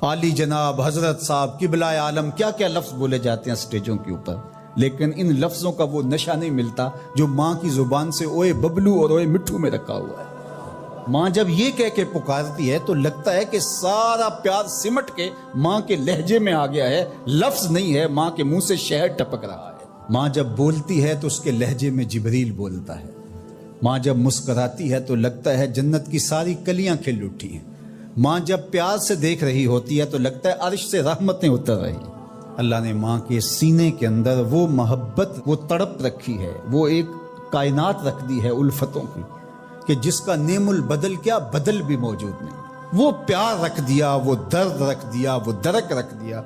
عالی جناب حضرت صاحب قبلہ عالم کیا کیا لفظ بولے جاتے ہیں سٹیجوں کے اوپر، لیکن ان لفظوں کا وہ نشہ نہیں ملتا جو ماں کی زبان سے اوئے ببلو اور اوئے مٹھو میں رکھا ہوا ہے۔ ماں جب یہ کہہ کے پکارتی ہے تو لگتا ہے کہ سارا پیار سمٹ کے ماں کے لہجے میں آ گیا ہے، لفظ نہیں ہے، ماں کے منہ سے شہد ٹپک رہا ہے۔ ماں جب بولتی ہے تو اس کے لہجے میں جبریل بولتا ہے۔ ماں جب مسکراتی ہے تو لگتا ہے جنت کی ساری کلیاں کھل اٹھی ہیں۔ ماں جب پیار سے دیکھ رہی ہوتی ہے تو لگتا ہے عرش سے رحمتیں اتر رہی ہیں۔ اللہ نے ماں کے سینے کے اندر وہ محبت، وہ تڑپ رکھی ہے، وہ ایک کائنات رکھ دی ہے الفتوں کی، کہ جس کا نیم البدل کیا بدل بھی موجود نہیں۔ وہ پیار رکھ دیا، وہ درد رکھ دیا، وہ درک رکھ دیا،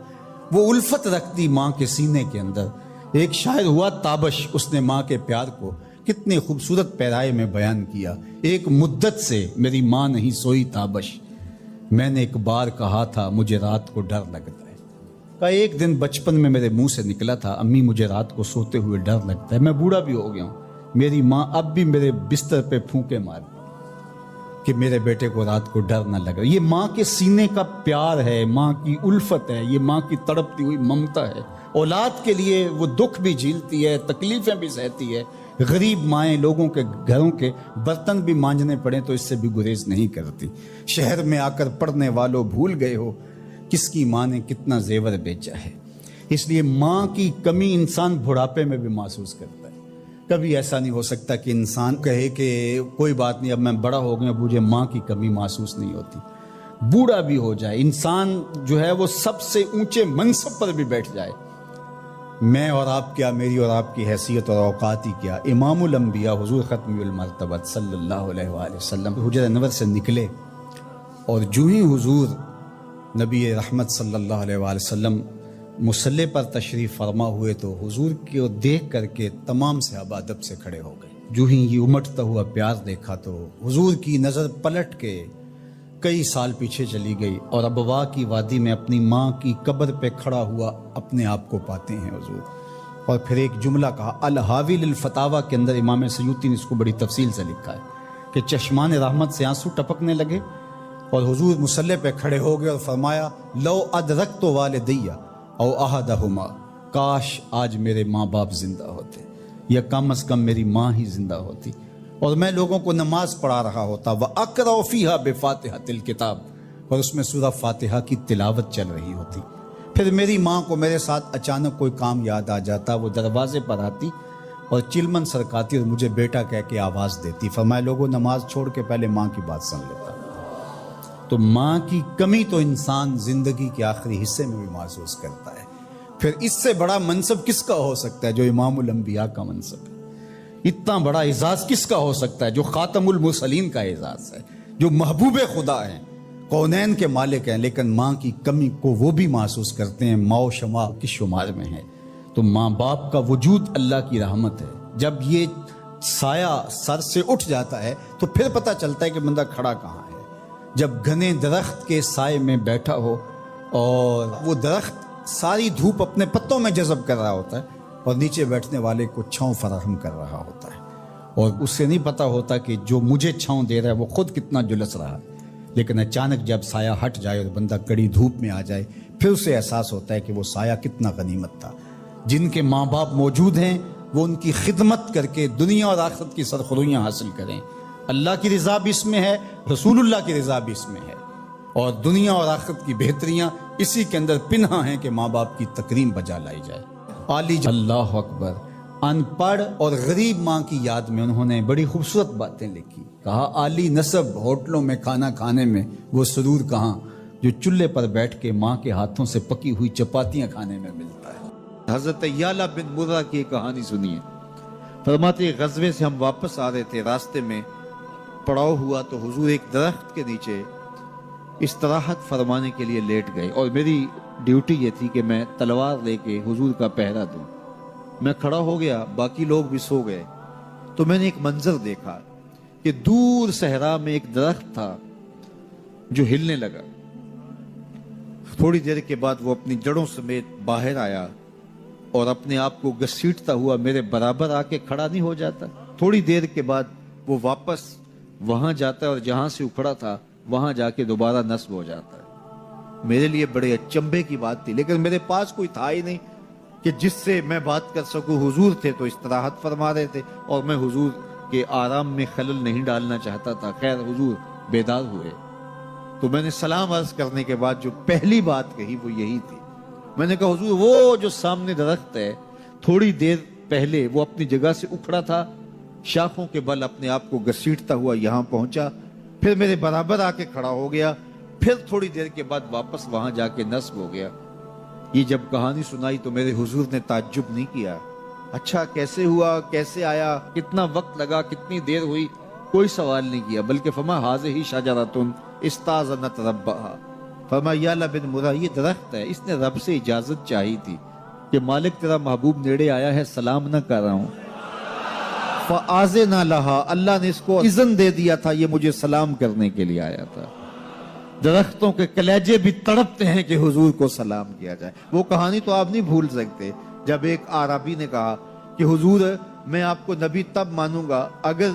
وہ الفت رکھ دی ماں کے سینے کے اندر۔ ایک شاعر ہوا تابش، اس نے ماں کے پیار کو کتنے خوبصورت پیرائے میں بیان کیا۔ ایک مدت سے میری ماں نہیں سوئی تابش، میں نے ایک بار کہا تھا مجھے رات کو ڈر لگتا ہے۔ کا ایک دن بچپن میں میرے منہ سے نکلا تھا، امی مجھے رات کو سوتے ہوئے ڈر لگتا ہے۔ میں بوڑھا بھی ہو گیا ہوں، میری ماں اب بھی میرے بستر پہ پھونکے مارتی کہ میرے بیٹے کو رات کو ڈر نہ لگا۔ یہ ماں کے سینے کا پیار ہے، ماں کی الفت ہے، یہ ماں کی تڑپتی ہوئی ممتا ہے۔ اولاد کے لیے وہ دکھ بھی جھیلتی ہے، تکلیفیں بھی سہتی ہے۔ غریب مائیں لوگوں کے گھروں کے برتن بھی مانجنے پڑیں تو اس سے بھی گریز نہیں کرتی۔ شہر میں آ کر پڑھنے والوں بھول گئے ہو کس کی ماں نے کتنا زیور بیچا ہے۔ اس لیے ماں کی کمی انسان بڑھاپے میں بھی محسوس کرتا ہے۔ کبھی ایسا نہیں ہو سکتا کہ انسان کہے کہ کوئی بات نہیں، اب میں بڑا ہو گیا، مجھے ماں کی کمی محسوس نہیں ہوتی۔ بوڑھا بھی ہو جائے انسان جو ہے وہ سب سے اونچے منصب پر بھی بیٹھ جائے، میں اور آپ کیا، میری اور آپ کی حیثیت اور اوقات ہی کیا۔ امام الانبیاء حضور ختم المرتبت صلی اللہ علیہ وآلہ وسلم حجرہ انور سے نکلے اور جو ہی حضور نبی رحمت صلی اللہ علیہ وآلہ وسلم مصلی پر تشریف فرما ہوئے تو حضور کو دیکھ کر کے تمام صحابہ ادب سے کھڑے ہو گئے۔ جو ہی یہ امٹتا ہوا پیار دیکھا تو حضور کی نظر پلٹ کے کئی سال پیچھے چلی گئی اور ابوا کی وادی میں اپنی ماں کی قبر پہ کھڑا ہوا اپنے آپ کو پاتے ہیں حضور۔ اور پھر ایک جملہ کہا، الحاوی للفتاوی کے اندر امام سیوطی نے اس کو بڑی تفصیل سے لکھا ہے کہ چشمان رحمت سے آنسو ٹپکنے لگے اور حضور مصلی پہ کھڑے ہو گئے اور فرمایا، لو ادرکت والدیہ او احدہما، کاش آج میرے ماں باپ زندہ ہوتے یا کم از کم میری ماں ہی زندہ ہوتی اور میں لوگوں کو نماز پڑھا رہا ہوتا، وَأَقْرَأُ فِيهَا بِفَاتِحَةِ الْكِتَابِ، اور اس میں سورہ فاتحہ کی تلاوت چل رہی ہوتی۔ پھر میری ماں کو میرے ساتھ اچانک کوئی کام یاد آ جاتا، وہ دروازے پر آتی اور چلمن سرکاتی اور مجھے بیٹا کہہ کے آواز دیتی۔ فرمایا لوگوں نماز چھوڑ کے پہلے ماں کی بات سن لیتا۔ تو ماں کی کمی تو انسان زندگی کے آخری حصے میں بھی محسوس کرتا ہے۔ پھر اس سے بڑا منصب کس کا ہو سکتا ہے جو امام الانبیاء کا منصب ہے؟ اتنا بڑا اعزاز کس کا ہو سکتا ہے جو خاتم المرسلین کا اعزاز ہے، جو محبوب خدا ہیں، کونین کے مالک ہیں، لیکن ماں کی کمی کو وہ بھی محسوس کرتے ہیں۔ ماں و شمع کس شمار میں ہے؟ تو ماں باپ کا وجود اللہ کی رحمت ہے۔ جب یہ سایہ سر سے اٹھ جاتا ہے تو پھر پتہ چلتا ہے کہ بندہ کھڑا کہاں ہے۔ جب گھنے درخت کے سائے میں بیٹھا ہو اور وہ درخت ساری دھوپ اپنے پتوں میں جذب کر رہا ہوتا ہے اور نیچے بیٹھنے والے کو چھاؤں فراہم کر رہا ہوتا ہے، اور اس سے نہیں پتا ہوتا کہ جو مجھے چھاؤں دے رہا ہے وہ خود کتنا جلس رہا ہے، لیکن اچانک جب سایہ ہٹ جائے اور بندہ کڑی دھوپ میں آ جائے پھر اسے احساس ہوتا ہے کہ وہ سایہ کتنا غنیمت تھا۔ جن کے ماں باپ موجود ہیں وہ ان کی خدمت کر کے دنیا اور آخرت کی سرخرویاں حاصل کریں۔ اللہ کی رضا بھی اس میں ہے، رسول اللہ کی رضا بھی اس میں ہے، اور دنیا اور آخرت کی بہتریاں اسی کے اندر پنہاں ہیں کہ ماں باپ کی تکریم بجا لائی جائے۔ عالی اللہ اکبر۔ ان پڑھ اور غریب ماں کی یاد میں انہوں نے بڑی خوبصورت باتیں لکھی۔ کہا عالی نسب ہوٹلوں میں کھانا کھانے میں وہ سرور کہاں جو چولہے پر بیٹھ کے ماں کے ہاتھوں سے پکی ہوئی چپاتیاں کھانے میں ملتا ہے۔ حضرت یعلا بن مرہ کی ایک کہانی سنیے۔ فرماتے غزوے سے ہم واپس آ رہے تھے، راستے میں پڑاؤ ہوا تو حضور ایک درخت کے نیچے استراحت فرمانے کے لیے لیٹ گئے، اور میری ڈیوٹی یہ تھی کہ میں تلوار لے کے حضور کا پہرا دوں۔ میں کھڑا ہو گیا، باقی لوگ بھی سو گئے، تو میں نے ایک منظر دیکھا کہ دور صحرا میں ایک درخت تھا جو ہلنے لگا۔ تھوڑی دیر کے بعد وہ اپنی جڑوں سمیت باہر آیا اور اپنے آپ کو گھسیٹتا ہوا میرے برابر آ کے کھڑا نہیں ہو جاتا۔ تھوڑی دیر کے بعد وہ واپس وہاں جاتا ہے اور جہاں سے اکھڑا تھا وہاں جا کے دوبارہ نصب ہو جاتا ہے۔ میرے لیے بڑے اچنبے کی بات تھی، لیکن میرے پاس کوئی تھا ہی نہیں کہ جس سے میں بات کر سکوں۔ حضور تھے تو استراحت فرما رہے تھے اور میں حضور کے آرام میں خلل نہیں ڈالنا چاہتا تھا۔ خیر حضور بیدار ہوئے تو میں نے سلام عرض کرنے کے بعد جو پہلی بات کہی وہ یہی تھی، میں نے کہا حضور وہ جو سامنے درخت ہے تھوڑی دیر پہلے وہ اپنی جگہ سے اکھڑا تھا، شاخوں کے بل اپنے آپ کو گھسیٹتا ہوا یہاں پہنچا، پھر میرے برابر آ کے کھڑا ہو گیا، پھر تھوڑی دیر کے بعد واپس وہاں جا کے نصب ہو گیا۔ یہ جب کہانی سنائی تو میرے حضور نے تعجب نہیں کیا، اچھا کیسے ہوا، کیسے آیا، کتنا وقت لگا، کتنی دیر ہوئی، کوئی سوال نہیں کیا، بلکہ فرما حاذہ شجرۃ استاذنت ربھا، فرما یا اللہ بن مرہ یہ درخت ہے، اس نے رب سے اجازت چاہی تھی کہ مالک تیرا محبوب نیڑے آیا ہے، سلام نہ کر رہا ہوں، فآذن لہا، اللہ نے اس کو اذن دے دیا تھا یہ مجھے سلام کرنے کے لیے آیا تھا۔ درختوں کے کلیجے بھی تڑپتے ہیں کہ حضور کو سلام کیا جائے۔ وہ کہانی تو آپ نہیں بھول سکتے جب ایک عربی نے کہا کہ حضور میں آپ کو نبی تب مانوں گا اگر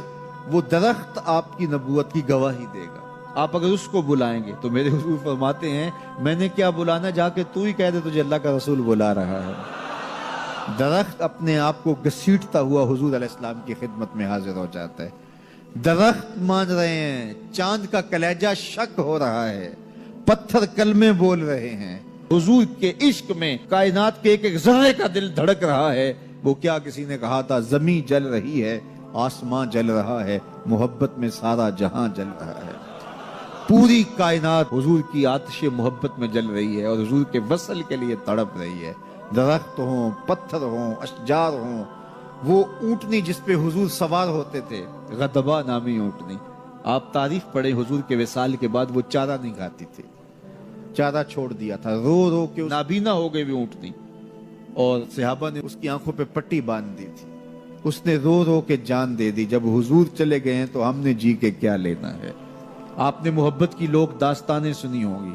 وہ درخت آپ کی نبوت کی گواہی دے گا، آپ اگر اس کو بلائیں گے تو میرے حضور فرماتے ہیں میں نے کیا بلانا، جا کے تو ہی کہہ دے تجھے اللہ کا رسول بلا رہا ہے۔ درخت اپنے آپ کو گھسیٹتا ہوا حضور علیہ السلام کی خدمت میں حاضر ہو جاتا ہے۔ درخت مان رہے ہیں، چاند کا کلیجہ شک ہو رہا ہے، پتھر کلمے بول رہے ہیں، حضور کے عشق میں کائنات کے ایک ایک ذرے کا دل دھڑک رہا ہے۔ وہ کیا کسی نے کہا تھا زمین جل رہی ہے، آسمان جل رہا ہے، محبت میں سارا جہاں جل رہا ہے۔ پوری کائنات حضور کی آتش محبت میں جل رہی ہے اور حضور کے وصل کے لیے تڑپ رہی ہے۔ درخت ہوں، پتھر ہوں، اشجار ہوں، وہ اونٹنی جس پہ حضور سوار ہوتے تھے، غدبہ نامی اونٹنی، آپ تاریخ پڑھیں حضور کے وصال کے بعد وہ چارہ نہیں کھاتی تھی، چارہ چھوڑ دیا تھا، رو رو کے نابینا ہو گئی وہ اونٹنی، اور صحابہ نے اس کی آنکھوں پہ پٹی باندھ دی تھی، اس نے رو رو کے جان دے دی۔ جب حضور چلے گئے ہیں تو ہم نے جی کے کیا لینا ہے۔ آپ نے محبت کی لوگ داستانیں سنی ہوں گی،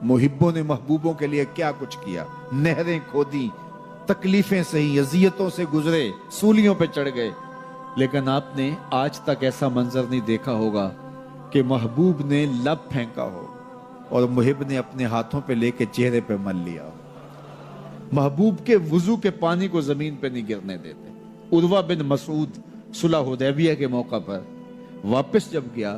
محبوں نے محبوبوں کے لیے کیا کچھ کیا، نہریں کھودی، تکلیفیں سہی، اذیتوں سے گزرے، سولیوں پہ چڑھ گئے، لیکن آپ نے آج تک ایسا منظر نہیں دیکھا ہوگا کہ محبوب نے لب پھینکا ہو اور محب نے اپنے ہاتھوں پہ لے کے چہرے پہ مل لیا ہو۔ محبوب کے وضو کے پانی کو زمین پہ نہیں گرنے دیتے۔ عروہ بن مسعود صلح حدیبیہ کے موقع پر واپس جب گیا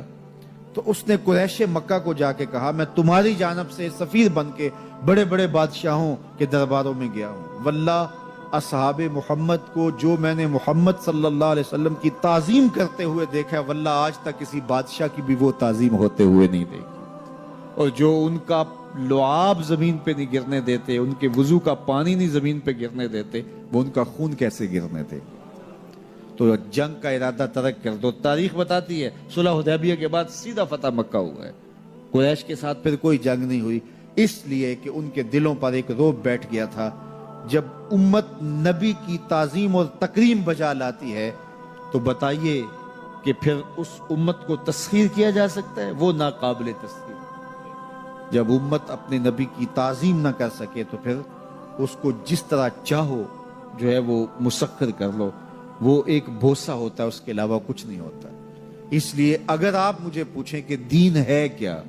تو اس نے قریش مکہ کو جا کے کہا میں تمہاری جانب سے سفیر بن کے بڑے بڑے بادشاہوں کے درباروں میں گیا ہوں، واللہ اصحاب محمد کو جو میں نے محمد صلی اللہ علیہ وسلم کی تعظیم کرتے ہوئے دیکھا، واللہ آج تک کسی بادشاہ کی بھی وہ تعظیم ہوتے ہوئے نہیں دیکھی، اور جو ان کا لعاب زمین پہ نہیں گرنے دیتے، ان کے وضو کا پانی نہیں زمین پہ گرنے دیتے، وہ ان کا خون کیسے گرنے دے۔ تو جنگ کا ارادہ ترک کر دو۔ تاریخ بتاتی ہے صلح حدیبیہ کے بعد سیدھا فتح مکہ ہوا ہے، قریش کے ساتھ پھر کوئی جنگ نہیں ہوئی، اس لیے کہ ان کے دلوں پر ایک رعب بیٹھ گیا تھا۔ جب امت نبی کی تعظیم اور تکریم بجا لاتی ہے تو بتائیے کہ پھر اس امت کو تسخیر کیا جا سکتا ہے؟ وہ ناقابل تسخیر۔ جب امت اپنے نبی کی تعظیم نہ کر سکے تو پھر اس کو جس طرح چاہو جو ہے وہ مسخر کر لو، وہ ایک بھوسا ہوتا ہے، اس کے علاوہ کچھ نہیں ہوتا۔ اس لیے اگر آپ مجھے پوچھیں کہ دین ہے کیا،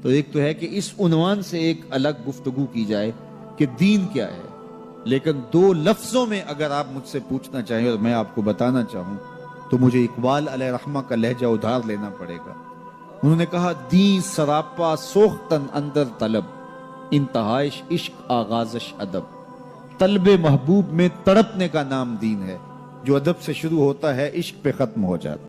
تو ایک تو ہے کہ اس عنوان سے ایک الگ گفتگو کی جائے کہ دین کیا ہے، لیکن دو لفظوں میں اگر آپ مجھ سے پوچھنا چاہیں اور میں آپ کو بتانا چاہوں تو مجھے اقبال علیہ رحمہ کا لہجہ ادھار لینا پڑے گا۔ انہوں نے کہا دین سراپا سوختن اندر طلب، انتہائش عشق آغازش ادب۔ طلب محبوب میں تڑپنے کا نام دین ہے، جو ادب سے شروع ہوتا ہے عشق پہ ختم ہو جاتا ہے۔